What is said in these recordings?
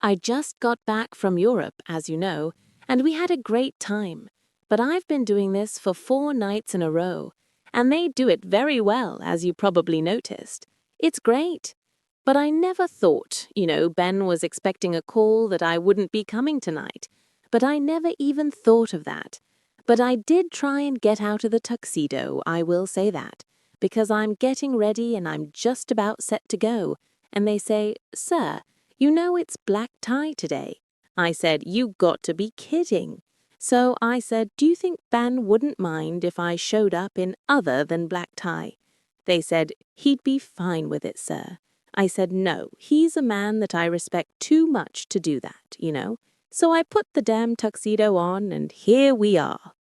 I just got back from Europe, as you know, and we had a great time. But I've been doing this for 4 nights in a row, and they do it very well, as you probably noticed. It's great. But I never thought, Ben was expecting a call that I wouldn't be coming tonight. But I never even thought of that. But I did try and get out of the tuxedo, I will say that, because I'm getting ready and I'm just about set to go. And they say, "Sir, it's black tie today." I said, "You got to be kidding." So I said, "Do you think Ben wouldn't mind if I showed up in other than black tie?" They said, "He'd be fine with it, sir." I said, "No, he's a man that I respect too much to do that. So I put the damn tuxedo on, and here we are.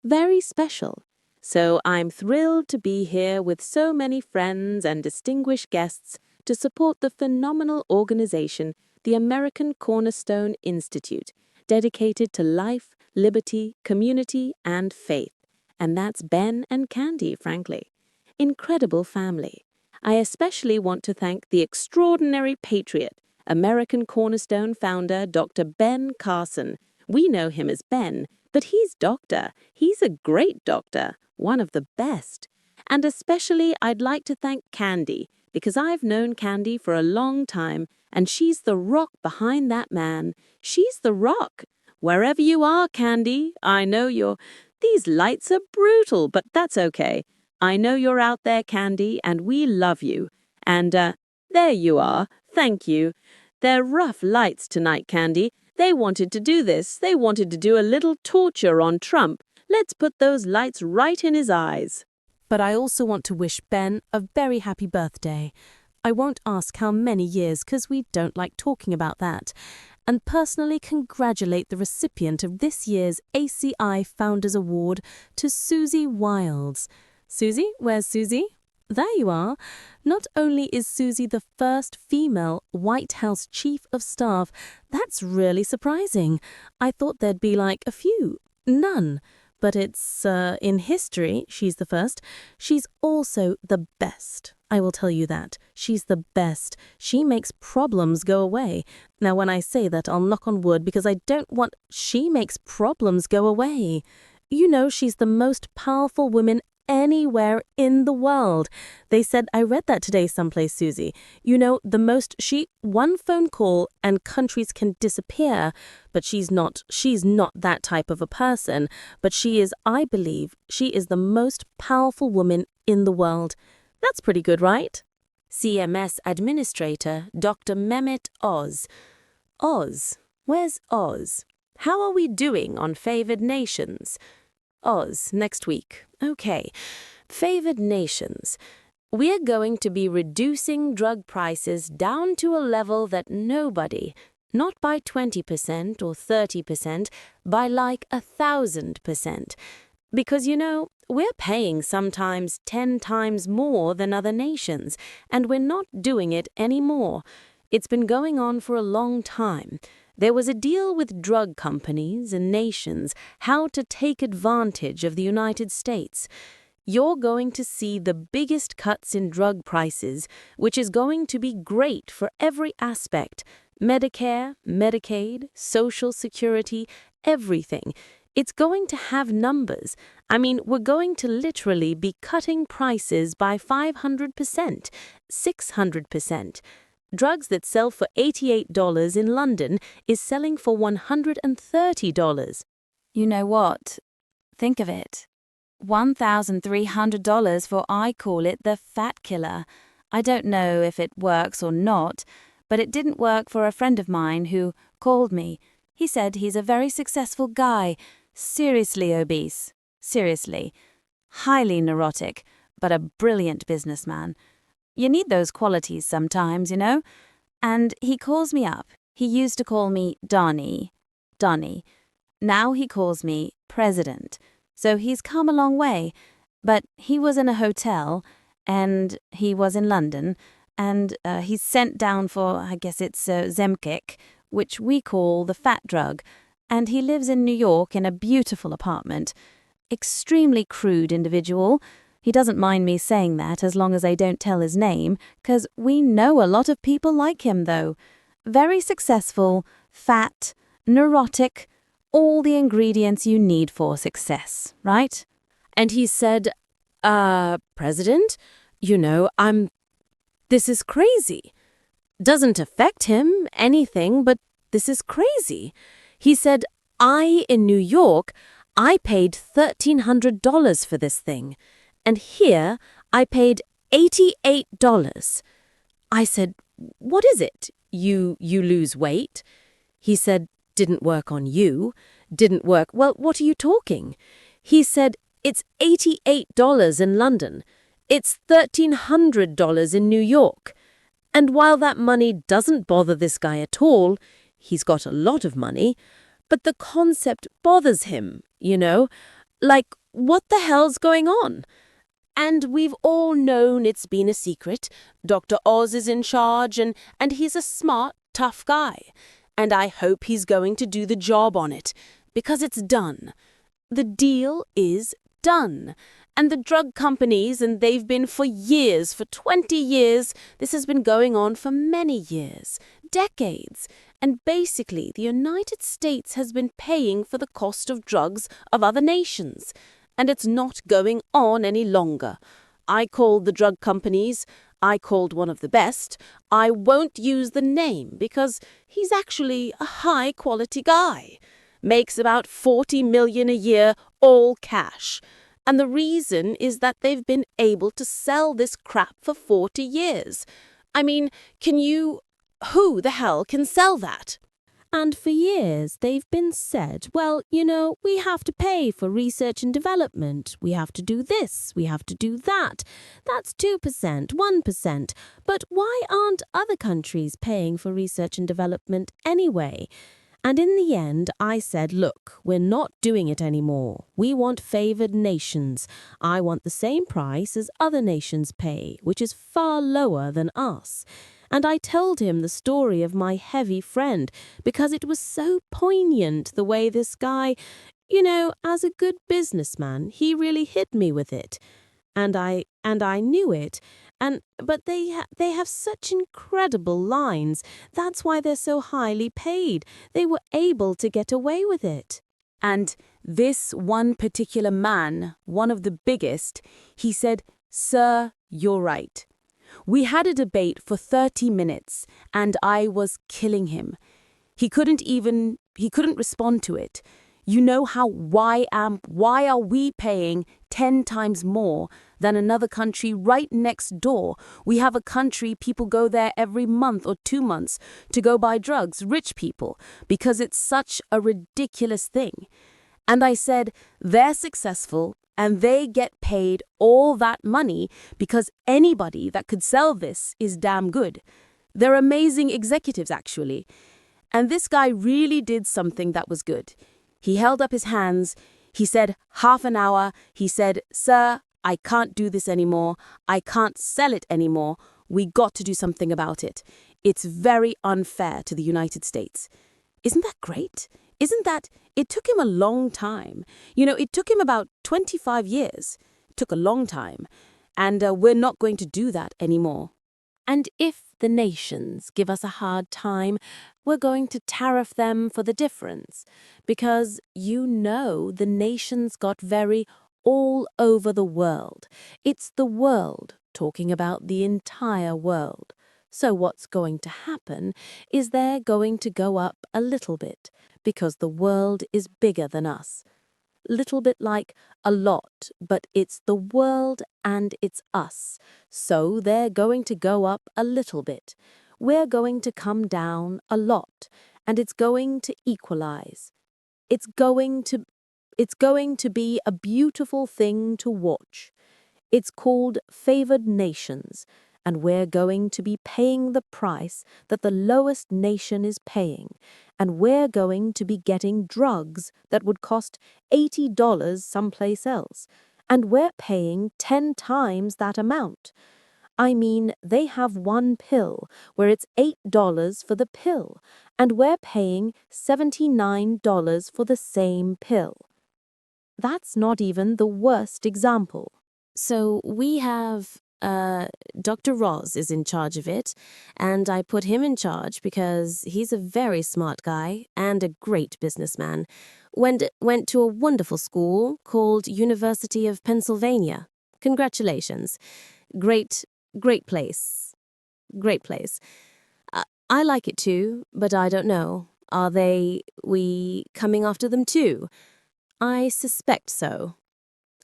Very special. So I'm thrilled to be here with so many friends and distinguished guests to support the phenomenal organization, the American Cornerstone Institute, dedicated to life, liberty, community, and faith. And that's Ben and Candy, frankly. Incredible family. I especially want to thank the extraordinary patriot, American Cornerstone founder Dr. Ben Carson. We know him as Ben, but he's doctor. He's a great doctor, one of the best. And especially I'd like to thank Candy, because I've known Candy for a long time, and she's the rock behind that man. She's the rock. Wherever you are, Candy, I know you're... These lights are brutal, but that's okay. I know you're out there, Candy, and we love you. And, there you are. Thank you. They're rough lights tonight, Candy. They wanted to do this. They wanted to do a little torture on Trump. Let's put those lights right in his eyes. But I also want to wish Ben a very happy birthday. I won't ask how many years because we don't like talking about that. And personally congratulate the recipient of this year's ACI Founders Award to Susie Wiles. Susie? Where's Susie? There you are. Not only is Susie the first female White House Chief of Staff, that's really surprising. I thought there'd be like a few. None. But it's, in history, she's the first. She's also the best. I will tell you that. She's the best. She makes problems go away. Now, when I say that, I'll knock on wood because I don't want... She makes problems go away. She's the most powerful woman anywhere in the world. They said, I read that today someplace, Susie. One phone call and countries can disappear, but she's not that type of a person. But I believe, she is the most powerful woman in the world. That's pretty good, right? CMS Administrator, Dr. Mehmet Oz. Oz? Where's Oz? How are we doing on favored nations? Oz, next week. Okay. Favored nations. We're going to be reducing drug prices down to a level that nobody, not by 20% or 30%, by like 1,000%. Because, we're paying sometimes 10 times more than other nations, and we're not doing it anymore. It's been going on for a long time. There was a deal with drug companies and nations how to take advantage of the United States. You're going to see the biggest cuts in drug prices, which is going to be great for every aspect. Medicare, Medicaid, Social Security, everything. It's going to have numbers. We're going to literally be cutting prices by 500%, 600%. Drugs that sell for $88 in London is selling for $130. You know what? Think of it. $1,300 for I call it the fat killer. I don't know if it works or not, but it didn't work for a friend of mine who called me. He said he's a very successful guy, seriously obese, seriously, highly neurotic, but a brilliant businessman. You need those qualities sometimes, And he calls me up. He used to call me Donnie. Now he calls me President. So he's come a long way. But he was in a hotel, and he was in London, and he's sent down for, I guess it's Zemkic, which we call the fat drug. And he lives in New York in a beautiful apartment. Extremely crude individual. He doesn't mind me saying that as long as I don't tell his name, 'cause we know a lot of people like him, though. Very successful, fat, neurotic, all the ingredients you need for success, right? And he said, President, this is crazy. Doesn't affect him, anything, but this is crazy. He said, in New York, I paid $1,300 for this thing, and here I paid $88. I said, what is it? You lose weight? He said, didn't work on you. Didn't work. Well, what are you talking? He said, it's $88 in London. It's $1,300 in New York. And while that money doesn't bother this guy at all, he's got a lot of money, but the concept bothers him, Like, what the hell's going on? And we've all known it's been a secret. Dr. Oz is in charge, and he's a smart, tough guy. And I hope he's going to do the job on it, because it's done. The deal is done. And the drug companies, and they've been for years, for 20 years, this has been going on for many years, decades. And basically, the United States has been paying for the cost of drugs of other nations. And it's not going on any longer. I called the drug companies. I called one of the best. I won't use the name because he's actually a high-quality guy. Makes about $40 million a year, all cash. And the reason is that they've been able to sell this crap for 40 years. I mean, who the hell can sell that? And for years, they've been said, well, we have to pay for research and development. We have to do this. We have to do that. That's 2%, 1%. But why aren't other countries paying for research and development anyway? And in the end, I said, look, we're not doing it anymore. We want favored nations. I want the same price as other nations pay, which is far lower than us. And I told him the story of my heavy friend because it was so poignant the way this guy, as a good businessman, he really hit me with it. And I knew it. But they have such incredible lines. That's why they're so highly paid. They were able to get away with it. And this one particular man, one of the biggest, he said, "Sir, you're right." We had a debate for 30 minutes, and I was killing him. He couldn't respond to it. Why are we paying 10 times more than another country right next door? We have a country people go there every month or 2 months to go buy drugs, rich people, because it's such a ridiculous thing. And I said, they're successful and they get paid all that money because anybody that could sell this is damn good. They're amazing executives, actually. And this guy really did something that was good. He held up his hands. He said, half an hour. He said, "Sir, I can't do this anymore. I can't sell it anymore. We got to do something about it. It's very unfair to the United States." Isn't that great? It took him a long time. It took him about 25 years. It took a long time. And we're not going to do that anymore. And if the nations give us a hard time, we're going to tariff them for the difference. Because the nations got very all over the world. It's the world, talking about the entire world. So what's going to happen is they're going to go up a little bit, because the world is bigger than us. Little bit like a lot, but it's the world and it's us. So they're going to go up a little bit. We're going to come down a lot, and it's going to equalize. It's going to be a beautiful thing to watch. It's called favored nations, and we're going to be paying the price that the lowest nation is paying, and we're going to be getting drugs that would cost $80 someplace else, and we're paying 10 times that amount. I mean, they have one pill where it's $8 for the pill, and we're paying $79 for the same pill. That's not even the worst example. So we have Dr. Roz is in charge of it, and I put him in charge because he's a very smart guy and a great businessman. Went to a wonderful school called University of Pennsylvania. Congratulations. Great place. Great place. I like it too, but I don't know. Are we coming after them too? I suspect so.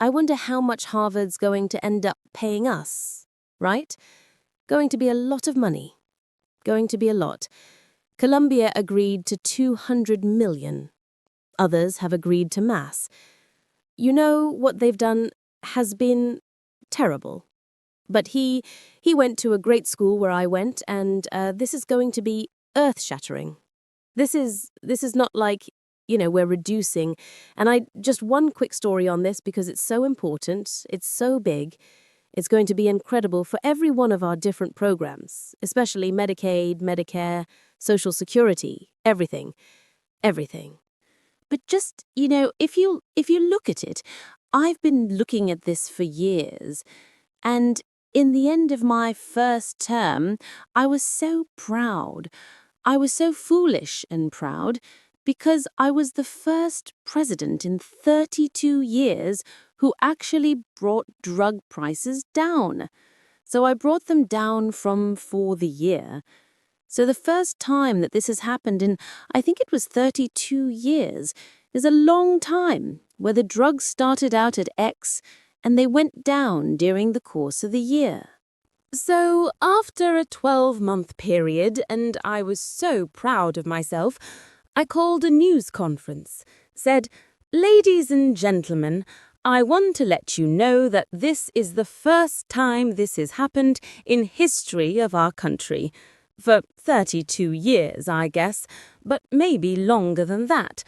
I wonder how much Harvard's going to end up paying us, right? Going to be a lot of money. Going to be a lot. Columbia agreed to $200 million. Others have agreed to mass. You know, what they've done has been terrible. But he went to a great school where I went, and this is going to be earth-shattering. This is not like, we're reducing. And just one quick story on this because it's so important, it's so big. It's going to be incredible for every one of our different programs, especially Medicaid, Medicare, Social Security, everything. But just, if you look at it, I've been looking at this for years, and in the end of my first term, I was so proud. I was so foolish and proud because I was the first president in 32 years who actually brought drug prices down. So I brought them down for the year. So the first time that this has happened in, I think it was 32 years, is a long time where the drugs started out at X and they went down during the course of the year. So after a 12-month period, and I was so proud of myself, I called a news conference, said, "Ladies and gentlemen, I want to let you know that this is the first time this has happened in history of our country. For 32 years, I guess, but maybe longer than that.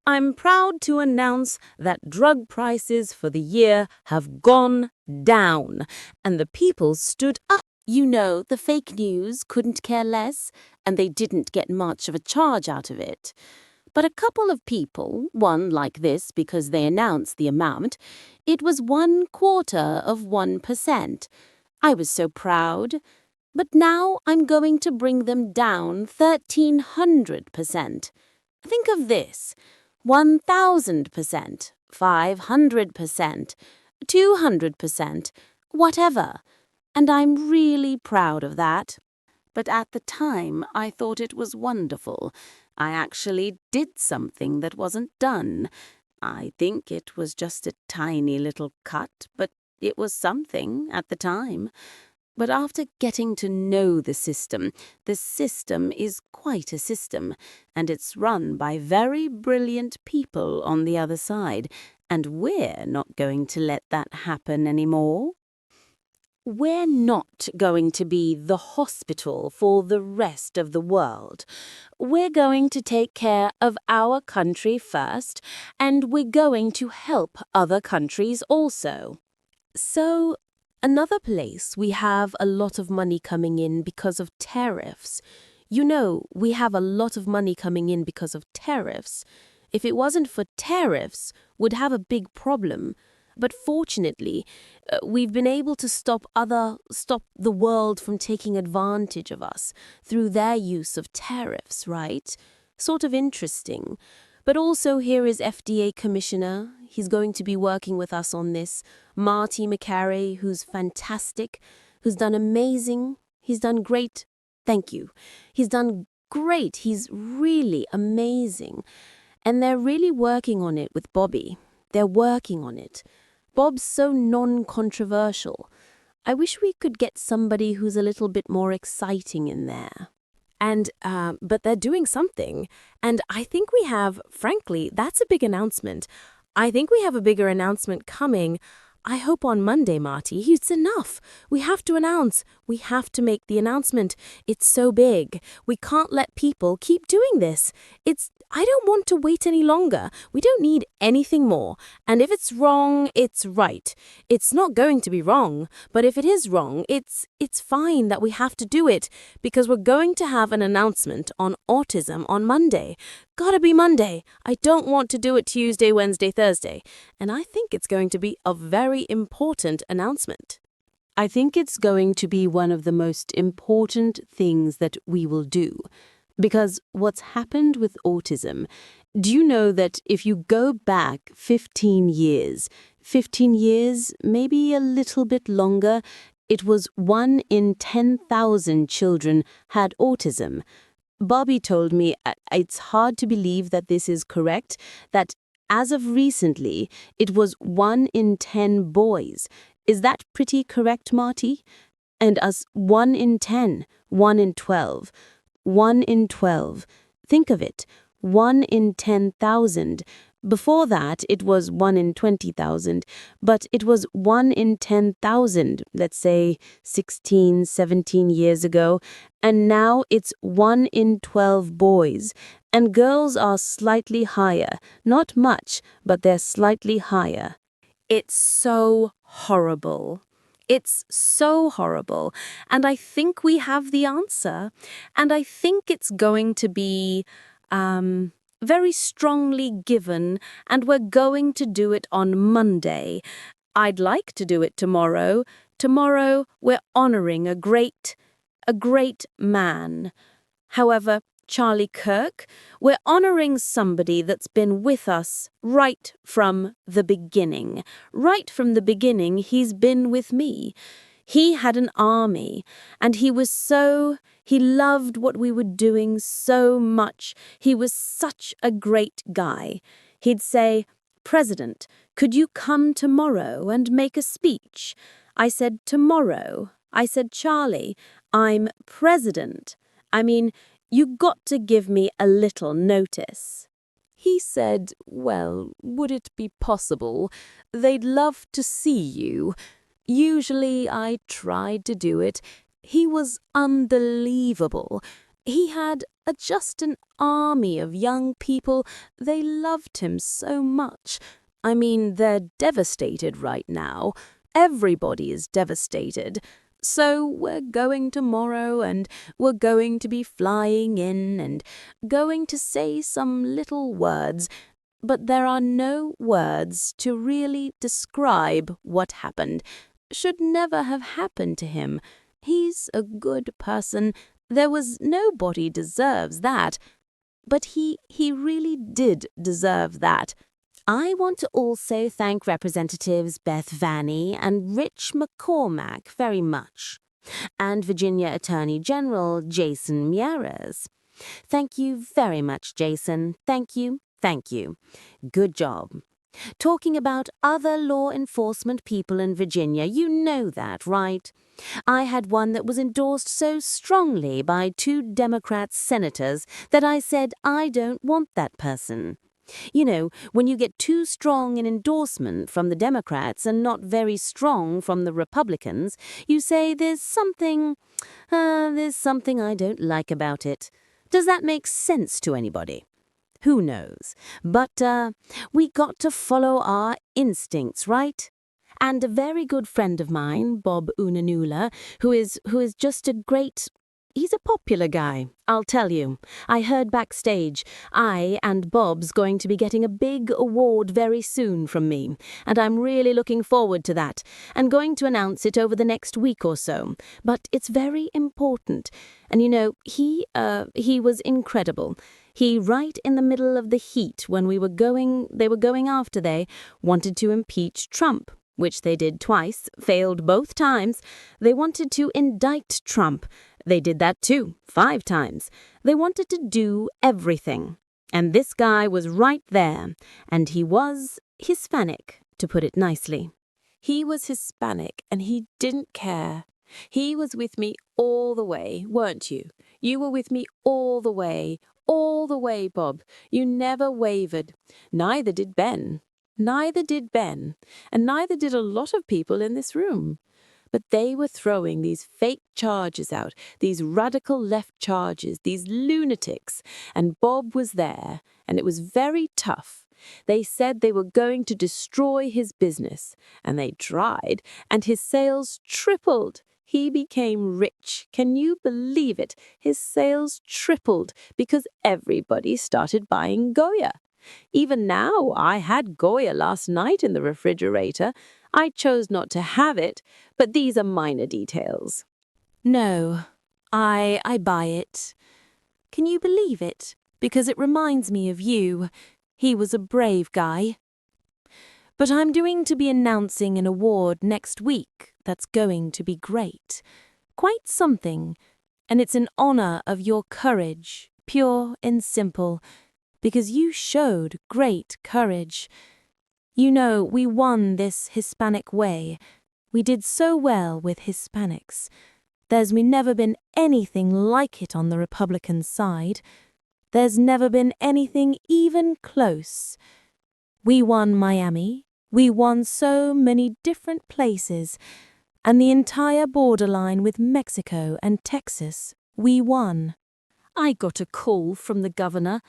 I'm proud to announce that drug prices for the year have gone down, and the people stood up. The fake news couldn't care less, and they didn't get much of a charge out of it. But a couple of people won like this because they announced the amount. It was 0.25%. I was so proud. But now I'm going to bring them down 1,300%. Think of this. 1,000%, 500%, 200%, whatever. And I'm really proud of that. But at the time, I thought it was wonderful. I actually did something that wasn't done. I think it was just a tiny little cut, but it was something at the time. But after getting to know the system is quite a system, and it's run by very brilliant people on the other side, and we're not going to let that happen anymore. We're not going to be the hospital for the rest of the world. We're going to take care of our country first, and we're going to help other countries also. So, another place we have a lot of money coming in because of tariffs. We have a lot of money coming in because of tariffs. If it wasn't for tariffs, we'd have a big problem. But fortunately, we've been able to stop the world from taking advantage of us through their use of tariffs, right? Sort of interesting. But also here is FDA Commissioner. He's going to be working with us on this. Marty McCary, who's fantastic, who's done amazing. He's done great. Thank you. He's done great. He's really amazing. And they're really working on it with Bobby. They're working on it. Bob's so non-controversial. I wish we could get somebody who's a little bit more exciting in there. But they're doing something. And I think we have, frankly, that's a big announcement. I think we have a bigger announcement coming. I hope on Monday, Marty. It's enough. We have to announce. We have to make the announcement. It's so big. We can't let people keep doing this. I don't want to wait any longer. We don't need anything more. And if it's wrong, it's right. It's not going to be wrong. But if it is wrong, it's fine that we have to do it because we're going to have an announcement on autism on Monday. Gotta be Monday. I don't want to do it Tuesday, Wednesday, Thursday. And I think it's going to be a very important announcement. I think it's going to be one of the most important things that we will do. Because what's happened with autism, do you know that if you go back 15 years, maybe a little bit longer, it was 1 in 10,000 children had autism. Bobby told me it's hard to believe that this is correct, that as of recently, it was 1 in 10 boys. Is that pretty correct, Marty? And us 1 in 10, 1 in 12. 1 in 12. Think of it. 1 in 10,000. Before that, it was 1 in 20,000. But it was 1 in 10,000, let's say 16, 17 years ago. And now it's 1 in 12 boys. And girls are slightly higher. Not much, but they're slightly higher. It's so horrible. It's so horrible. And I think we have the answer. And I think it's going to be very strongly given, and we're going to do it on Monday. I'd like to do it tomorrow. Tomorrow we're honoring a great man. However, Charlie Kirk, we're honoring somebody that's been with us right from the beginning. Right from the beginning, he's been with me. He had an army, and he loved what we were doing so much. He was such a great guy. He'd say, "President, could you come tomorrow and make a speech?" I said, "Tomorrow?" I said, "Charlie, I'm president. I mean, you got to give me a little notice." He said, "Well, would it be possible? They'd love to see you." Usually I tried to do it. He was unbelievable. He had just an army of young people. They loved him so much. I mean, they're devastated right now. Everybody is devastated. So we're going tomorrow, and we're going to be flying in and going to say some little words. But there are no words to really describe what happened. Should never have happened to him. He's a good person. There was nobody deserves that. But he really did deserve that. I want to also thank Representatives Beth Vanny and Rich McCormack very much, and Virginia Attorney General Jason Miyares. Thank you very much, Jason. Thank you. Thank you. Good job. Talking about other law enforcement people in Virginia, you know that, right? I had one that was endorsed so strongly by 2 Democrat senators that I said I don't want that person. You know, when you get too strong an endorsement from the Democrats and not very strong from the Republicans, you say there's something I don't like about it. Does that make sense to anybody? Who knows? But we got to follow our instincts, right? And a very good friend of mine, Bob Unanula, who is just a great... He's a popular guy, I'll tell you. I heard backstage, I and Bob's going to be getting a big award very soon from me, and I'm really looking forward to that, and going to announce it over the next week or so. But it's very important. And you know, he was incredible. He, right in the middle of the heat when they were going after they wanted to impeach Trump, which they did twice, failed both times. They wanted to indict Trump. They did that too, 5 times. They wanted to do everything. And this guy was right there. And he was Hispanic, to put it nicely. He was Hispanic, and he didn't care. He was with me all the way, weren't you? You were with me all the way, Bob. You never wavered. Neither did Ben. And neither did a lot of people in this room. But they were throwing these fake charges out, these radical left charges, these lunatics, and Bob was there, and it was very tough. They said they were going to destroy his business, and they tried, and his sales tripled. He became rich. Can you believe it? His sales tripled because everybody started buying Goya. Even now, I had Goya last night in the refrigerator. I chose not to have it, but these are minor details. No, I buy it. Can you believe it? Because it reminds me of you. He was a brave guy. But I'm doing to be announcing an award next week that's going to be great. Quite something. And it's in honor of your courage, pure and simple, because you showed great courage. You know, we won this Hispanic way. We did so well with Hispanics. There's never been anything like it on the Republican side. There's never been anything even close. We won Miami. We won so many different places. And the entire borderline with Mexico and Texas, we won. I got a call from the governor.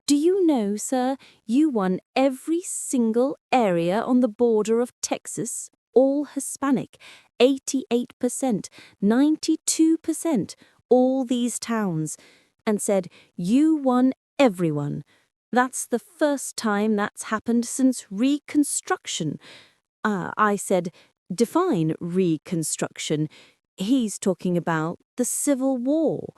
Do you know, sir, you won every single area on the border of Texas, all Hispanic, 88%, 92%, all these towns, and said, you won everyone. That's the first time that's happened since Reconstruction. I said, define Reconstruction. He's talking about the Civil War.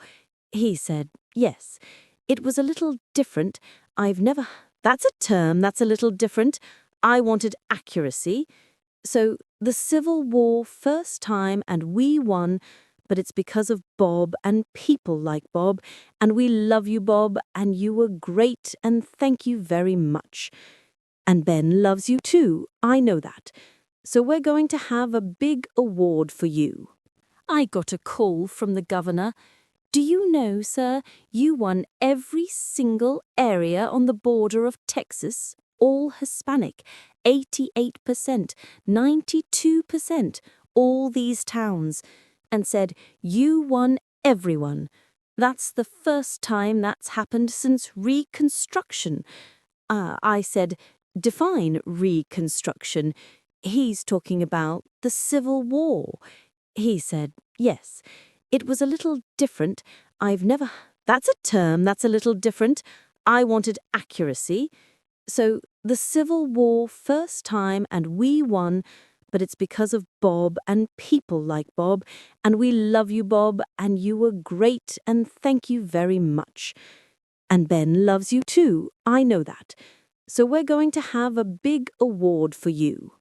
He said, yes. It was a little different. That's a term that's a little different. I wanted accuracy. So the Civil War first time and we won, but it's because of Bob and people like Bob, and we love you, Bob, and you were great, and thank you very much. And Ben loves you too, I know that. So we're going to have a big award for you. I got a call from the governor. Do you know, sir, you won every single area on the border of Texas, all Hispanic, 88%, 92%, all these towns, and said, you won everyone. That's the first time that's happened since Reconstruction. I said, define Reconstruction. He's talking about the Civil War. He said, yes. It was a little different. That's a term that's a little different. I wanted accuracy. So the Civil War first time and we won, but it's because of Bob and people like Bob, and we love you, Bob, and you were great, and thank you very much. And Ben loves you too, I know that. So we're going to have a big award for you.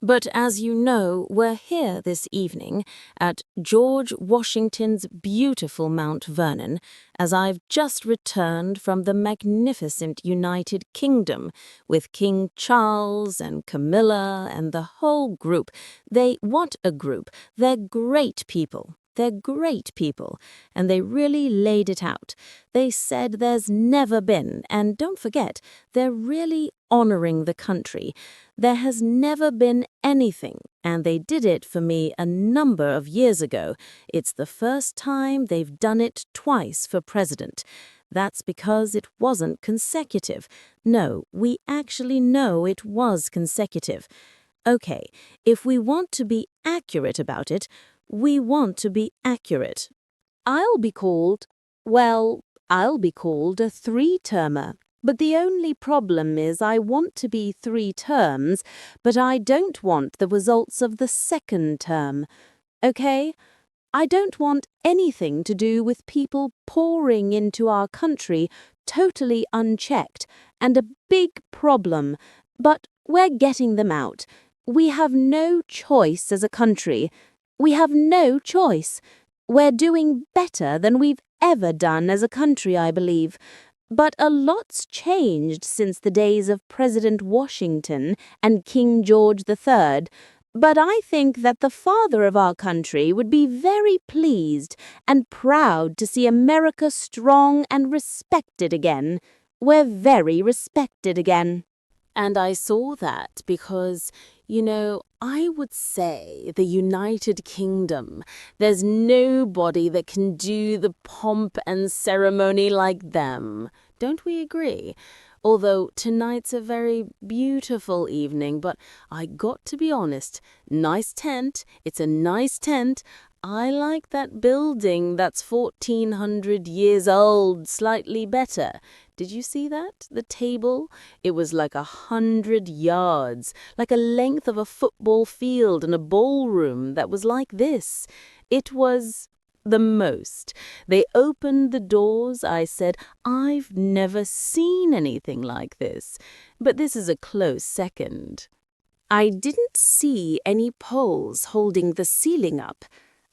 But as you know, we're here this evening at George Washington's beautiful Mount Vernon, as I've just returned from the magnificent United Kingdom with King Charles and Camilla and the whole group. What a group. They're great people. They're great people, and they really laid it out. They said there's never been, and don't forget, they're really honoring the country. There has never been anything, and they did it for me a number of years ago. It's the first time they've done it twice for president. That's because it wasn't consecutive. No, we actually know it was consecutive. Okay, if we want to be accurate about it, we want to be accurate. I'll be called a three-termer. But the only problem is I want to be 3 terms, but I don't want the results of the second term. Okay? I don't want anything to do with people pouring into our country totally unchecked, and a big problem. But we're getting them out. We have no choice as a country. We have no choice. We're doing better than we've ever done as a country, I believe. But a lot's changed since the days of President Washington and King George III. But I think that the father of our country would be very pleased and proud to see America strong and respected again. We're very respected again. And I saw that because, I would say the United Kingdom, there's nobody that can do the pomp and ceremony like them. Don't we agree? Although tonight's a very beautiful evening, but I got to be honest, nice tent, it's a nice tent. I like that building that's 1400 years old slightly better. Did you see that? The table? It was like 100 yards, like a length of a football field in a ballroom that was like this. It was the most. They opened the doors. I said, I've never seen anything like this. But this is a close second. I didn't see any poles holding the ceiling up.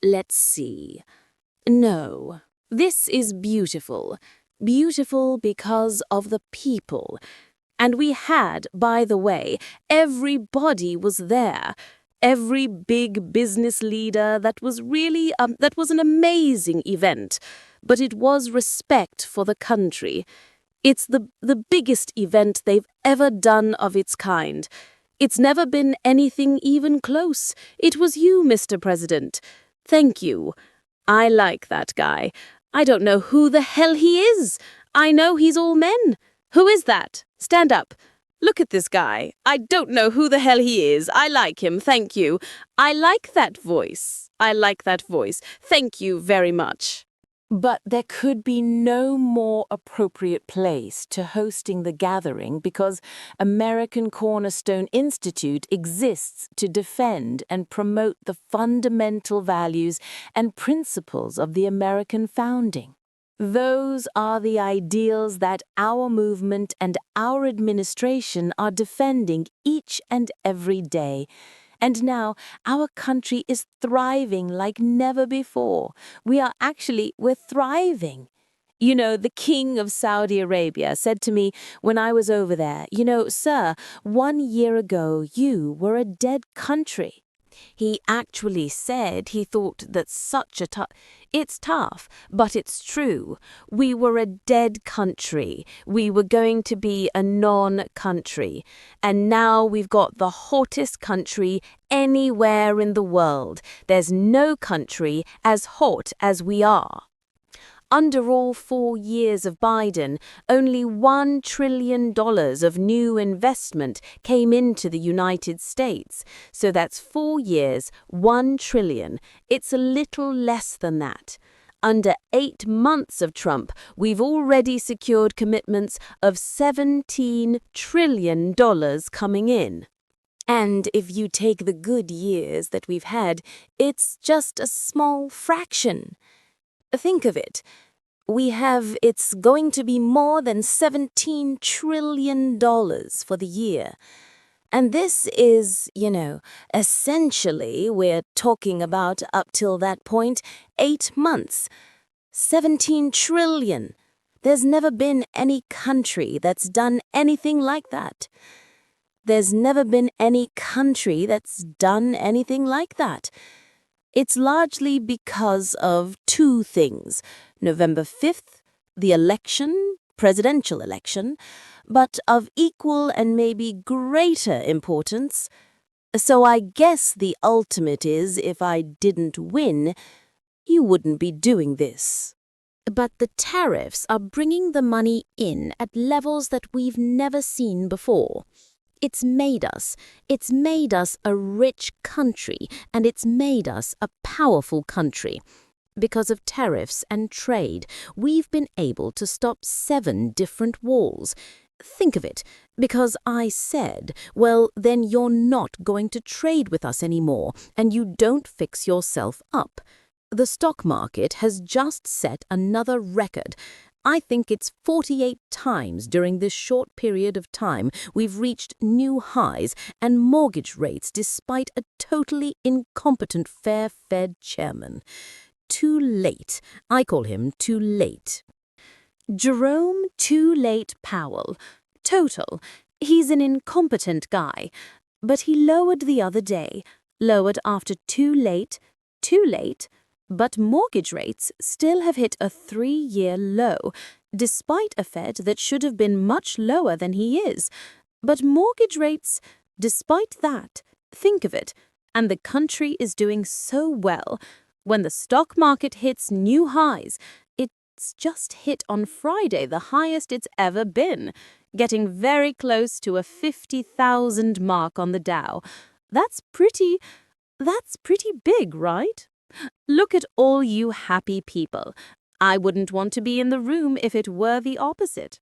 Let's see. No, this is beautiful. Beautiful because of the people. And we had, by the way, everybody was there. Every big business leader. That was an amazing event. But it was respect for the country. It's the biggest event they've ever done of its kind. It's never been anything even close. It was you, Mr. President. Thank you. I like that guy. I don't know who the hell he is. I know he's all men. Who is that? Stand up. Look at this guy. I don't know who the hell he is. I like him. Thank you. I like that voice. I like that voice. Thank you very much. But there could be no more appropriate place to hosting the gathering because American Cornerstone Institute exists to defend and promote the fundamental values and principles of the American founding. Those are the ideals that our movement and our administration are defending each and every day. And now our country is thriving like never before. We're thriving. You know, the king of Saudi Arabia said to me when I was over there, sir, 1 year ago you were a dead country. He actually said he thought that it's tough, but it's true. We were a dead country. We were going to be a non-country. And now we've got the hottest country anywhere in the world. There's no country as hot as we are. Under all 4 years of Biden, only $1 trillion of new investment came into the United States. So that's 4 years, 1 trillion. It's a little less than that. Under 8 months of Trump, we've already secured commitments of $17 trillion coming in. And if you take the good years that we've had, it's just a small fraction. Think of it. It's going to be more than $17 trillion for the year. And this is, essentially, we're talking about up till that point, 8 months. 17 trillion. There's never been any country that's done anything like that. There's never been any country that's done anything like that. It's largely because of 2 things. November 5th, the election, presidential election, but of equal and maybe greater importance. So I guess the ultimate is if I didn't win, you wouldn't be doing this. But the tariffs are bringing the money in at levels that we've never seen before. It's made us a rich country, and it's made us a powerful country. Because of tariffs and trade, we've been able to stop 7 different wars. Think of it, because I said, well, then you're not going to trade with us anymore, and you don't fix yourself up. The stock market has just set another record. I think it's 48 times during this short period of time we've reached new highs and mortgage rates despite a totally incompetent fair-fed chairman. Too late. I call him Too Late. Jerome Too Late Powell. Total. He's an incompetent guy. But he lowered the other day. Lowered after too late. But mortgage rates still have hit a 3-year low, despite a Fed that should have been much lower than he is. But mortgage rates, despite that, think of it, and the country is doing so well. When the stock market hits new highs, it's just hit on Friday the highest it's ever been, getting very close to a 50,000 mark on the Dow. That's pretty big, right? Look at all you happy people. I wouldn't want to be in the room if it were the opposite.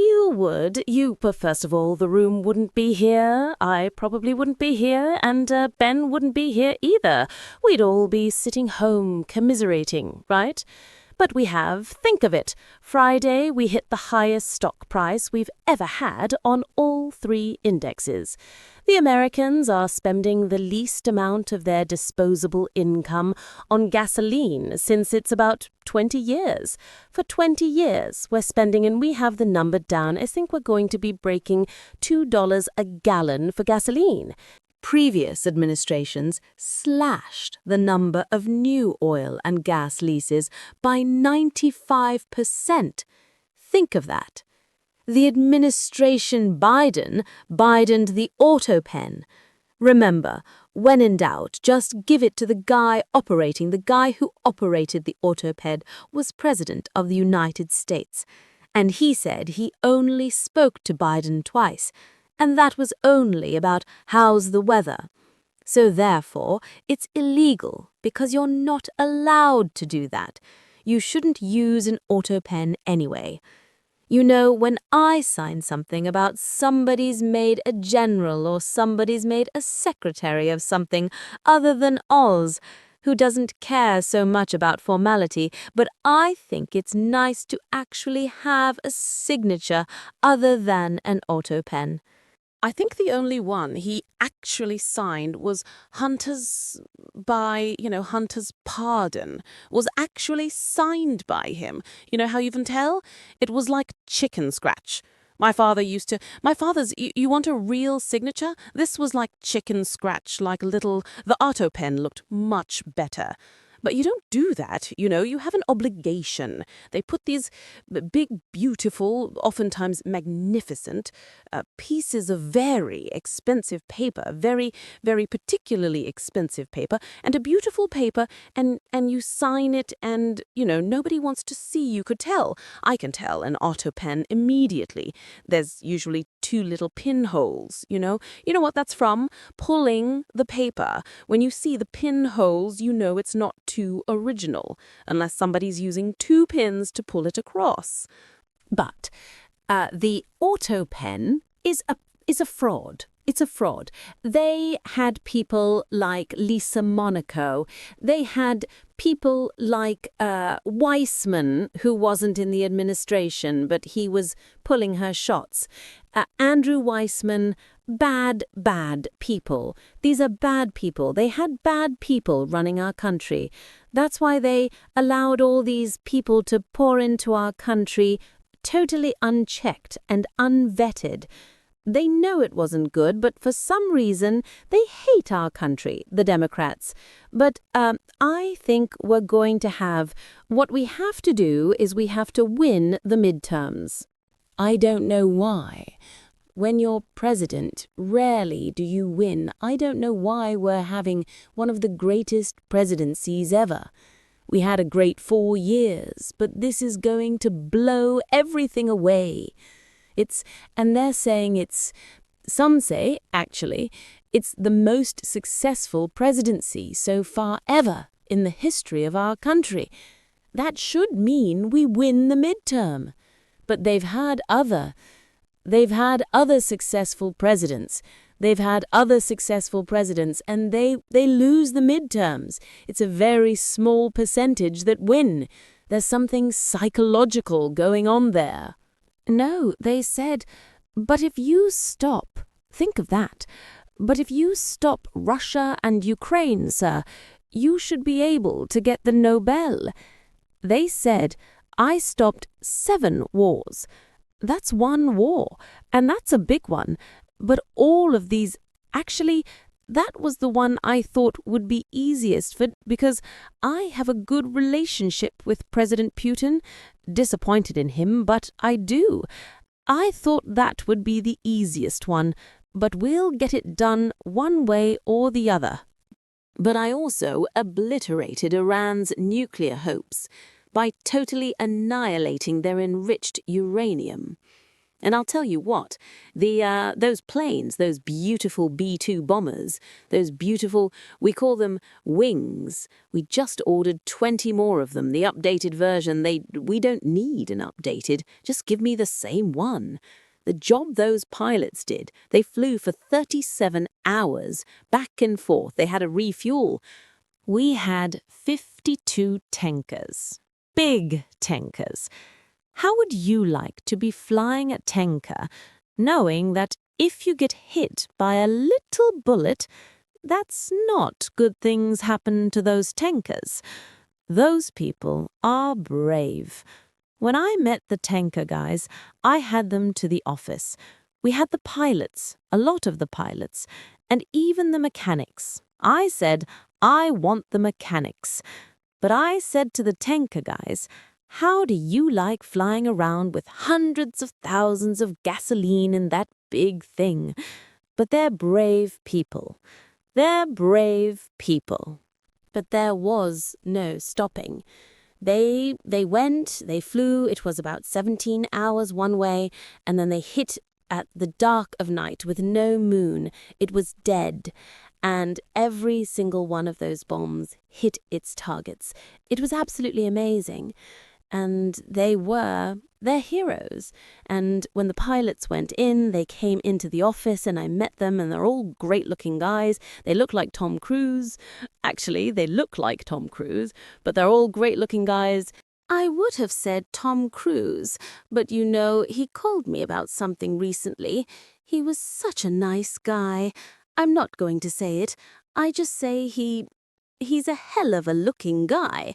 You would. But first of all, the room wouldn't be here. I probably wouldn't be here, and Ben wouldn't be here either. We'd all be sitting home commiserating, right? But think of it, Friday we hit the highest stock price we've ever had on all 3 indexes. The Americans are spending the least amount of their disposable income on gasoline since it's about 20 years. For 20 years we're spending, and we have the number down. I think we're going to be breaking $2 a gallon for gasoline. Previous administrations slashed the number of new oil and gas leases by 95%. Think of that. The administration Bidened the auto pen. Remember, when in doubt, just give it to the guy operating. The guy who operated the auto pen was President of the United States. And he said he only spoke to Biden twice. And that was only about how's the weather. So therefore, it's illegal because you're not allowed to do that. You shouldn't use an auto pen anyway. You know, when I sign something about somebody's made a general or somebody's made a secretary of something other than Oz, who doesn't care so much about formality, but I think it's nice to actually have a signature other than an auto pen. I think the only one he actually signed was Hunter's pardon was actually signed by him. You know how you can tell? It was like chicken scratch. My father's, you want a real signature? This was like chicken scratch, the auto pen looked much better. But you don't do that, you have an obligation. They put these big, beautiful, oftentimes magnificent pieces of very expensive paper, very, very particularly expensive paper, and a beautiful paper, and you sign it, and, nobody wants to see. You could tell. I can tell an auto pen immediately. There's usually 2 little pinholes, You know what that's from? Pulling the paper. When you see the pinholes, it's not too original, unless somebody's using 2 pins to pull it across. But the auto pen is a fraud. It's a fraud. They had people like Lisa Monaco. They had people like Weissman, who wasn't in the administration, but he was pulling her shots. Andrew Weissman, bad people. These are bad people. They had bad people running our country. That's why they allowed all these people to pour into our country totally unchecked and unvetted. They know it wasn't good, but for some reason, they hate our country, the Democrats. But I think we're going to what we have to do is we have to win the midterms. I don't know why. When you're president, rarely do you win. I don't know why we're having one of the greatest presidencies ever. We had a great 4 years, but this is going to blow everything away. And they're saying some say, actually, it's the most successful presidency so far ever in the history of our country. That should mean we win the midterm. But they've had other successful presidents. They've had other successful presidents, and they lose the midterms. It's a very small percentage that win. There's something psychological going on there. No, they said, but if you stop, think of that, but if you stop Russia and Ukraine, sir, you should be able to get the Nobel. They said, I stopped 7 wars. That's 1 war, and that's a big one. But all of these, actually, that was the one I thought would be easiest because I have a good relationship with President Putin. Disappointed in him, but I do. I thought that would be the easiest one, but we'll get it done one way or the other. But I also obliterated Iran's nuclear hopes by totally annihilating their enriched uranium. And I'll tell you what, those planes, those beautiful B-2 bombers, those beautiful, we call them wings. We just ordered 20 more of them, the updated version. We don't need an updated, just give me the same one. The job those pilots did, they flew for 37 hours, back and forth. They had to refuel. We had 52 tankers. Big tankers. How would you like to be flying a tanker, knowing that if you get hit by a little bullet, that's not good things happen to those tankers? Those people are brave. When I met the tanker guys, I had them to the office. We had the pilots, a lot of the pilots, and even the mechanics. I said, I want the mechanics. But I said to the tanker guys, how do you like flying around with hundreds of thousands of gasoline in that big thing? But they're brave people. They're brave people. But there was no stopping. They went, they flew, it was about 17 hours one way, and then they hit at the dark of night with no moon. It was dead. And every single one of those bombs hit its targets. It was absolutely amazing. And they're heroes. And when the pilots went in, they came into the office and I met them and they're all great-looking guys. They look like Tom Cruise. Actually, they look like Tom Cruise, but they're all great-looking guys. I would have said Tom Cruise, but you know, he called me about something recently. He was such a nice guy. I'm not going to say it. I just say he's a hell of a looking guy.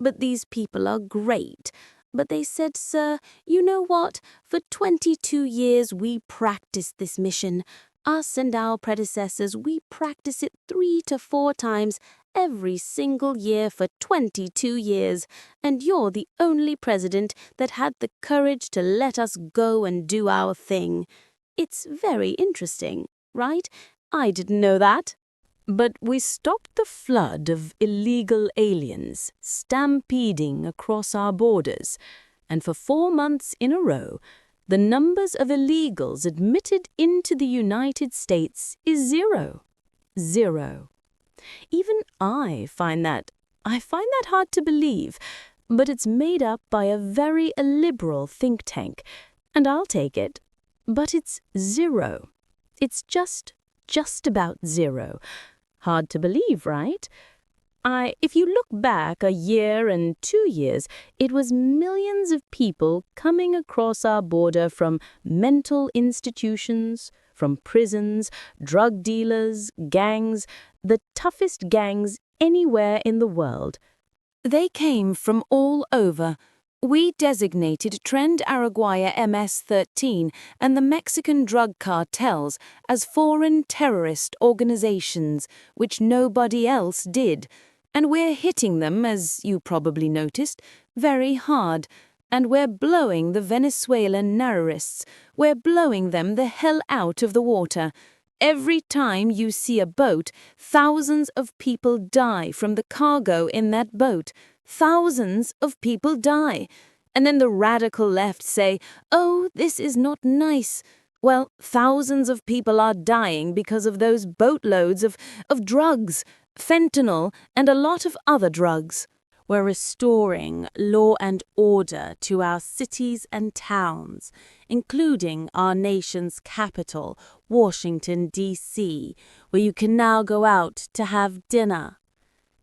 But these people are great. But they said, sir, you know what? For 22 years we practiced this mission. Us and our predecessors, we practice it 3 to 4 times every single year for 22 years. And you're the only president that had the courage to let us go and do our thing. It's very interesting, right? I didn't know that. But we stopped the flood of illegal aliens stampeding across our borders, and for 4 months in a row, the numbers of illegals admitted into the United States is 0. 0. Even I find that hard to believe, but it's made up by a very liberal think tank, and I'll take it. But it's 0. It's just about 0. Hard to believe, right? If you look back a year and 2 years, it was millions of people coming across our border from mental institutions, from prisons, drug dealers, gangs, the toughest gangs anywhere in the world. They came from all over. We designated Trend Araguaia MS-13 and the Mexican drug cartels as foreign terrorist organizations, which nobody else did. And we're hitting them, as you probably noticed, very hard. And we're blowing the Venezuelan terrorists. We're blowing them the hell out of the water. Every time you see a boat, thousands of people die from the cargo in that boat. Thousands of people die. And then the radical left say, oh, this is not nice. Well, thousands of people are dying because of those boatloads of drugs, fentanyl, and a lot of other drugs. We're restoring law and order to our cities and towns, including our nation's capital, Washington, D.C., where you can now go out to have dinner.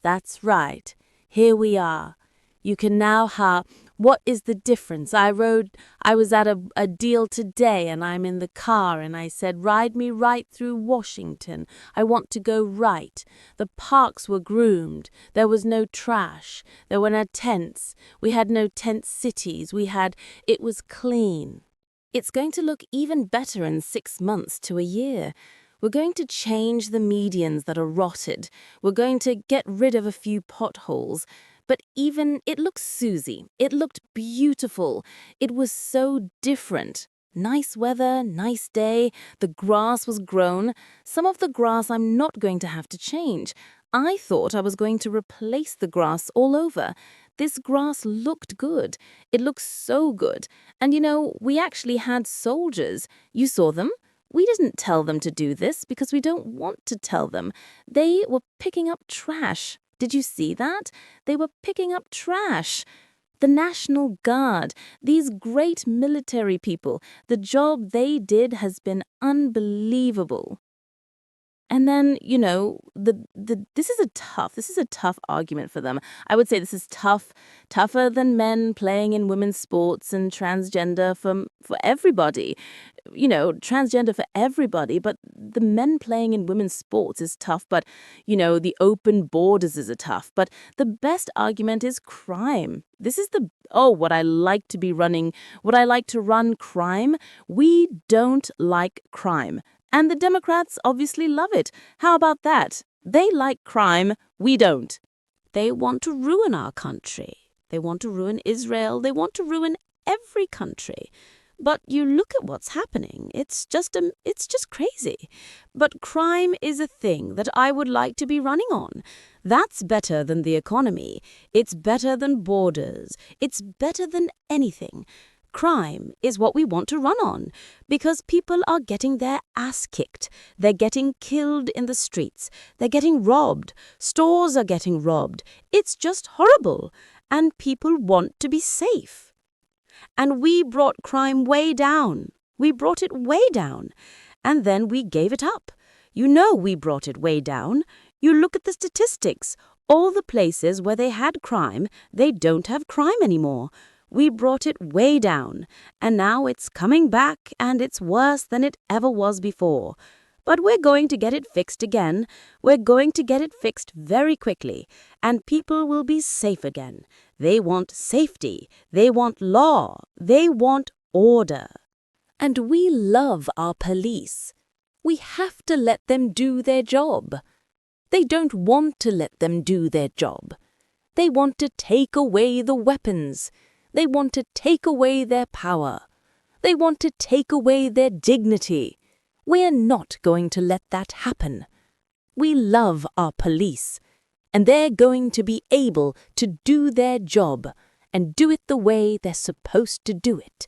That's right. Here we are. You can now have... What is the difference? I was at a deal today and I'm in the car and I said, ride me right through Washington. I want to go right. The parks were groomed. There was no trash. There were no tents. We had no tent cities. It was clean. It's going to look even better in 6 months to a year. We're going to change the medians that are rotted. We're going to get rid of a few potholes. But even it looked Susie. It looked beautiful. It was so different. Nice weather, nice day. The grass was grown. Some of the grass I'm not going to have to change. I thought I was going to replace the grass all over. This grass looked good. It looked so good. And we actually had soldiers. You saw them? We didn't tell them to do this because we don't want to tell them. They were picking up trash. Did you see that? They were picking up trash. The National Guard, these great military people, the job they did has been unbelievable. And then, this is a tough argument for them. I would say this is tougher than men playing in women's sports and transgender for everybody. Transgender for everybody, but the men playing in women's sports is tough, but, the open borders is tough. But the best argument is crime. This is what I like to run crime. We don't like crime. And the Democrats obviously love it. How about that? They like crime, we don't. They want to ruin our country. They want to ruin Israel. They want to ruin every country. But you look at what's happening. It's just crazy. But crime is a thing that I would like to be running on. That's better than the economy. It's better than borders. It's better than anything. Crime is what we want to run on because people are getting their ass kicked. They're getting killed in the streets. They're getting robbed. Stores are getting robbed. It's just horrible. And people want to be safe. And we brought crime way down. We brought it way down. And then we gave it up. We brought it way down. You look at the statistics. All the places where they had crime, they don't have crime anymore. We brought it way down, and now it's coming back, and it's worse than it ever was before. But we're going to get it fixed again. We're going to get it fixed very quickly, and people will be safe again. They want safety. They want law. They want order. And we love our police. We have to let them do their job. They don't want to let them do their job. They want to take away the weapons. They want to take away their power. They want to take away their dignity. We're not going to let that happen. We love our police, and they're going to be able to do their job and do it the way they're supposed to do it.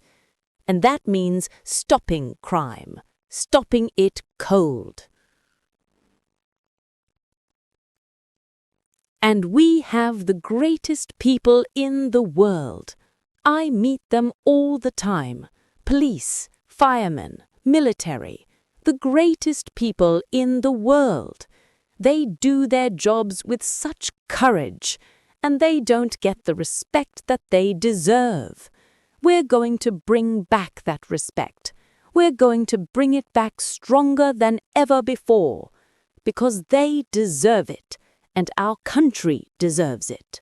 And that means stopping crime, stopping it cold. And we have the greatest people in the world. I meet them all the time. Police, firemen, military, the greatest people in the world. They do their jobs with such courage, and they don't get the respect that they deserve. We're going to bring back that respect. We're going to bring it back stronger than ever before, because they deserve it, and our country deserves it.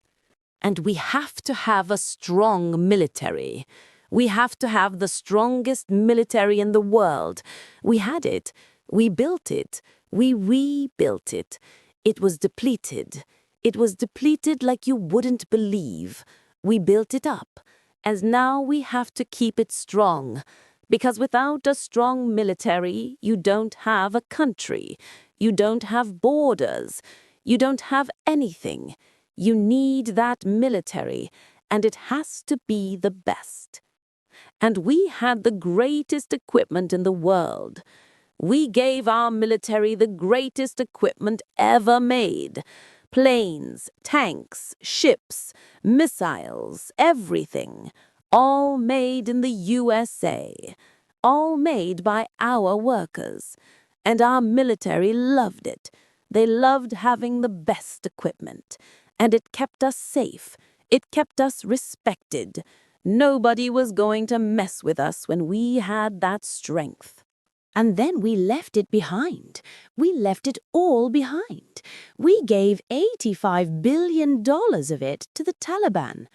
And we have to have a strong military. We have to have the strongest military in the world. We had it. We built it. We rebuilt it. It was depleted. It was depleted like you wouldn't believe. We built it up. And now we have to keep it strong. Because without a strong military, you don't have a country. You don't have borders. You don't have anything. You need that military, and it has to be the best. And we had the greatest equipment in the world. We gave our military the greatest equipment ever made. Planes, tanks, ships, missiles, everything. All made in the USA. All made by our workers. And our military loved it. They loved having the best equipment. And it kept us safe. It kept us respected. Nobody was going to mess with us when we had that strength. And then we left it behind. We left it all behind. We gave $85 billion of it to the Taliban.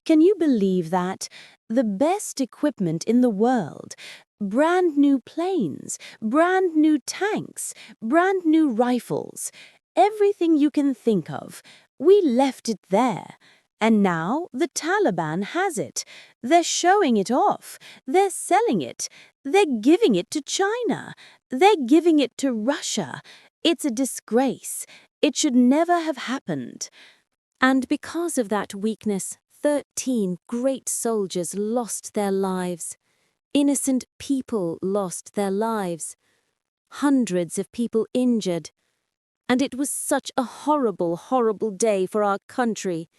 Can you believe that? The best equipment in the world. Brand new planes, brand new tanks, brand new rifles. Everything you can think of. We left it there. And now the Taliban has it. They're showing it off. They're selling it. They're giving it to China. They're giving it to Russia. It's a disgrace. It should never have happened. And because of that weakness, 13 great soldiers lost their lives. Innocent people lost their lives. Hundreds of people injured. And it was such a horrible, horrible day for our country.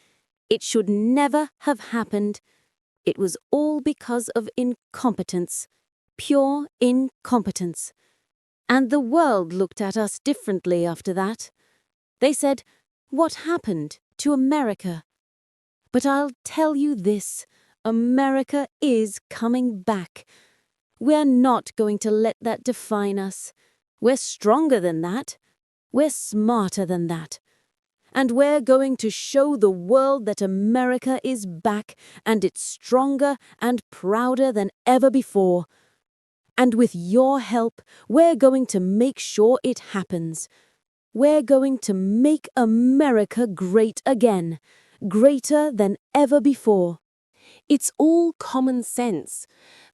It should never have happened. It was all because of incompetence. Pure incompetence. And the world looked at us differently after that. They said, "What happened to America?" But I'll tell you this, America is coming back. We're not going to let that define us. We're stronger than that. We're smarter than that. And we're going to show the world that America is back, and it's stronger and prouder than ever before. And with your help, we're going to make sure it happens. We're going to make America great again, greater than ever before. It's all common sense.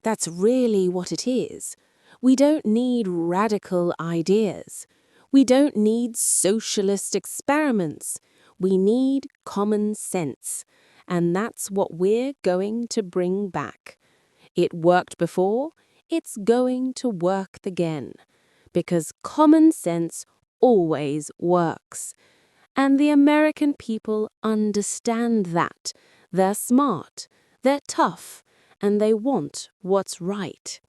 That's really what it is. We don't need radical ideas. We don't need socialist experiments. We need common sense. And that's what we're going to bring back. It worked before, it's going to work again. Because common sense always works. And the American people understand that. They're smart, they're tough, and they want what's right.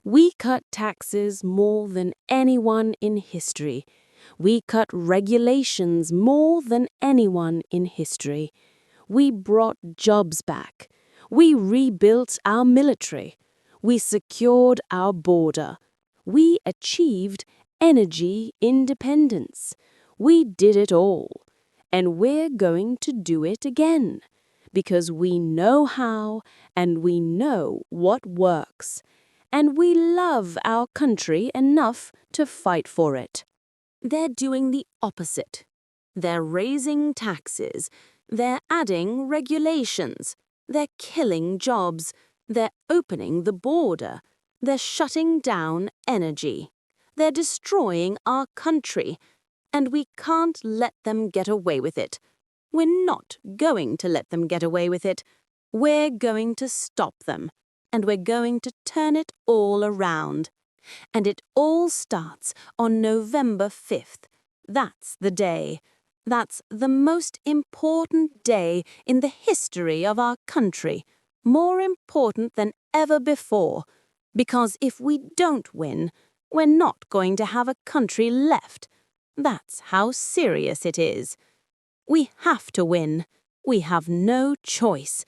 We cut taxes more than anyone in history. We cut regulations more than anyone in history. We brought jobs back. We rebuilt our military. We secured our border. We achieved energy independence. We did it all. And we're going to do it again. Because we know how and we know what works. And we love our country enough to fight for it. They're doing the opposite. They're raising taxes. They're adding regulations. They're killing jobs. They're opening the border. They're shutting down energy. They're destroying our country. And we can't let them get away with it. We're not going to let them get away with it. We're going to stop them. And we're going to turn it all around. And it all starts on November 5th. That's the day. That's the most important day in the history of our country. More important than ever before. Because if we don't win, we're not going to have a country left. That's how serious it is. We have to win. We have no choice.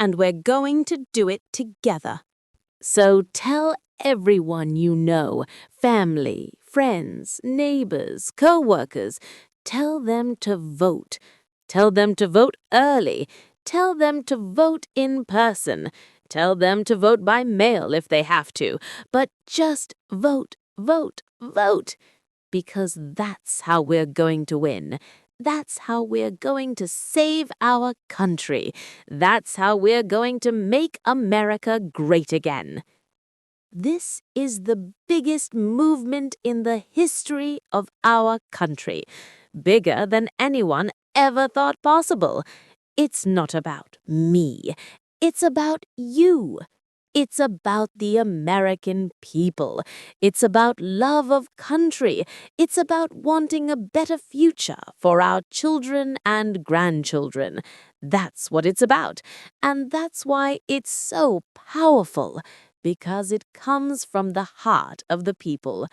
And we're going to do it together. So tell everyone you know, family, friends, neighbors, co-workers, tell them to vote. Tell them to vote early. Tell them to vote in person. Tell them to vote by mail if they have to. But just vote, vote, vote. Because that's how we're going to win. That's how we're going to save our country. That's how we're going to make America great again. This is the biggest movement in the history of our country. Bigger than anyone ever thought possible. It's not about me. It's about you. It's about the American people. It's about love of country. It's about wanting a better future for our children and grandchildren. That's what it's about. And that's why it's so powerful, because it comes from the heart of the people.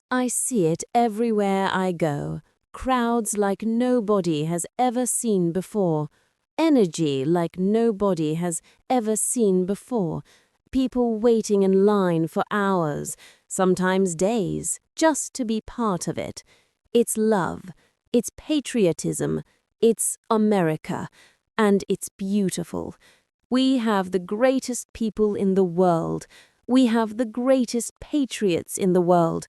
I see it everywhere I go. Crowds like nobody has ever seen before. Energy like nobody has ever seen before. People waiting in line for hours, sometimes days, just to be part of it. It's love, it's patriotism, it's America, and it's beautiful. We have the greatest people in the world. We have the greatest patriots in the world.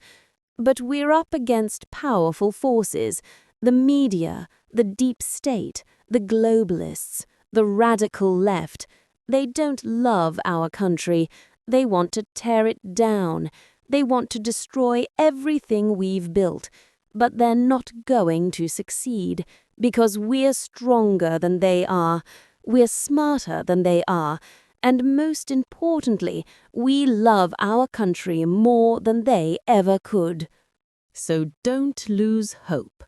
But we're up against powerful forces, the media, the deep state, the globalists, the radical left. They don't love our country. They want to tear it down. They want to destroy everything we've built. But they're not going to succeed, because we're stronger than they are. We're smarter than they are, and most importantly, we love our country more than they ever could. So don't lose hope.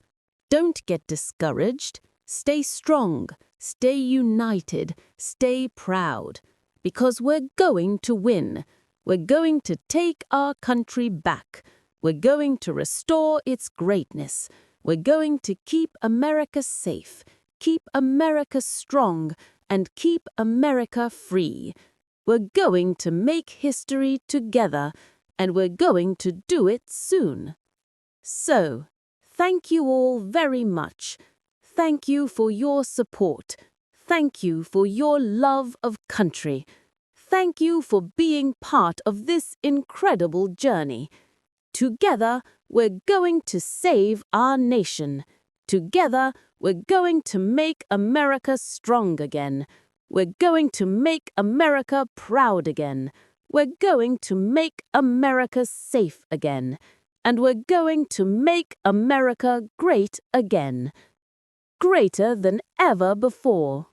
Don't get discouraged. Stay strong. Stay united. Stay proud. Because we're going to win. We're going to take our country back. We're going to restore its greatness. We're going to keep America safe, keep America strong, and keep America free. We're going to make history together, and we're going to do it soon. So, thank you all very much. Thank you for your support. Thank you for your love of country. Thank you for being part of this incredible journey. Together, we're going to save our nation. Together, we're going to make America strong again. We're going to make America proud again. We're going to make America safe again. And we're going to make America great again. Greater than ever before.